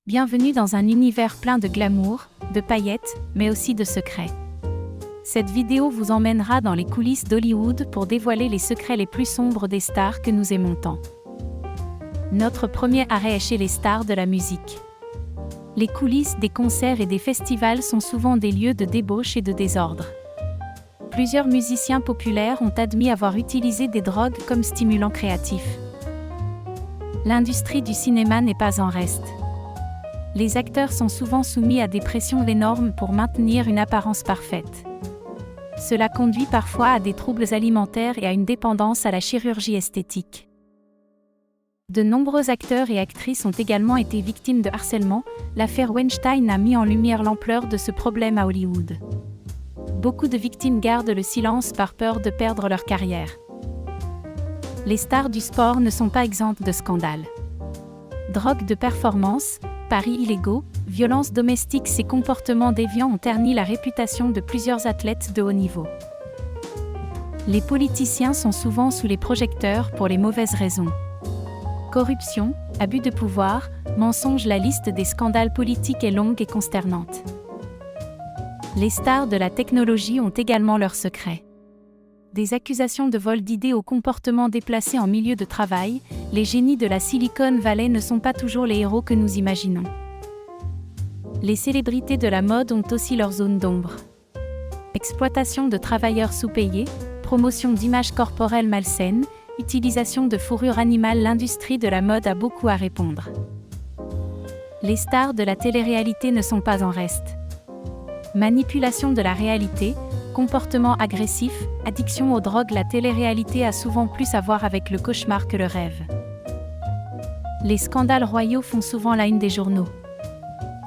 Bienvenue dans un univers plein de glamour, de paillettes, mais aussi de secrets. Cette vidéo vous emmènera dans les coulisses d'Hollywood pour dévoiler les secrets les plus sombres des stars que nous aimons tant. Notre premier arrêt est chez les stars de la musique. Les coulisses des concerts et des festivals sont souvent des lieux de débauche et de désordre. Plusieurs musiciens populaires ont admis avoir utilisé des drogues comme stimulants créatifs. L'industrie du cinéma n'est pas en reste. Les acteurs sont souvent soumis à des pressions énormes pour maintenir une apparence parfaite. Cela conduit parfois à des troubles alimentaires et à une dépendance à la chirurgie esthétique. De nombreux acteurs et actrices ont également été victimes de harcèlement. L'affaire Weinstein a mis en lumière l'ampleur de ce problème à Hollywood. Beaucoup de victimes gardent le silence par peur de perdre leur carrière. Les stars du sport ne sont pas exemptes de scandales. Drogue de performance, paris illégaux, violences domestiques et comportements déviants ont terni la réputation de plusieurs athlètes de haut niveau. Les politiciens sont souvent sous les projecteurs pour les mauvaises raisons. Corruption, abus de pouvoir, mensonges. La liste des scandales politiques est longue et consternante. Les stars de la technologie ont également leurs secrets. Des accusations de vol d'idées aux comportements déplacés en milieu de travail, les génies de la Silicon Valley ne sont pas toujours les héros que nous imaginons. Les célébrités de la mode ont aussi leur zone d'ombre. Exploitation de travailleurs sous-payés, promotion d'images corporelles malsaines, utilisation de fourrure animale. L'industrie de la mode a beaucoup à répondre. Les stars de la télé-réalité ne sont pas en reste. Manipulation de la réalité, comportement agressif, addiction aux drogues. La télé-réalité a souvent plus à voir avec le cauchemar que le rêve. Les scandales royaux font souvent la une des journaux.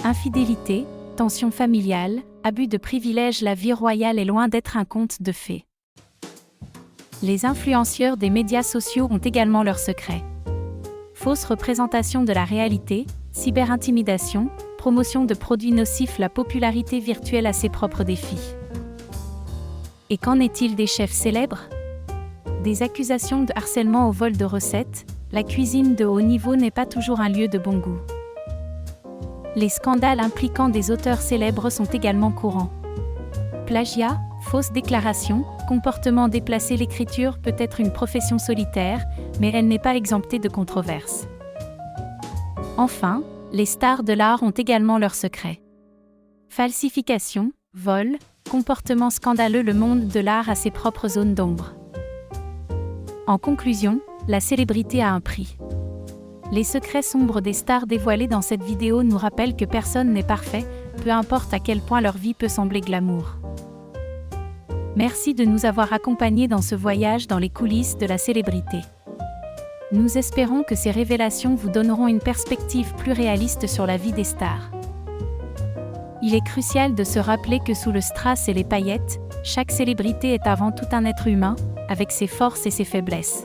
Infidélité, tensions familiales, abus de privilèges. La vie royale est loin d'être un conte de fées. Les influenceurs des médias sociaux ont également leurs secrets. Fausse représentation de la réalité, cyberintimidation, promotion de produits nocifs. La popularité virtuelle a ses propres défis. Et qu'en est-il des chefs célèbres? Des accusations de harcèlement au vol de recettes. La cuisine de haut niveau n'est pas toujours un lieu de bon goût. Les scandales impliquant des auteurs célèbres sont également courants. Plagiat, fausses déclarations, comportements déplacés. L'écriture peut être une profession solitaire, mais elle n'est pas exemptée de controverses. Enfin, les stars de l'art ont également leurs secrets. Falsification, vol, comportements scandaleux. Le monde de l'art a ses propres zones d'ombre. En conclusion, la célébrité a un prix. Les secrets sombres des stars dévoilés dans cette vidéo nous rappellent que personne n'est parfait, peu importe à quel point leur vie peut sembler glamour. Merci de nous avoir accompagnés dans ce voyage dans les coulisses de la célébrité. Nous espérons que ces révélations vous donneront une perspective plus réaliste sur la vie des stars. Il est crucial de se rappeler que sous le strass et les paillettes, chaque célébrité est avant tout un être humain, avec ses forces et ses faiblesses.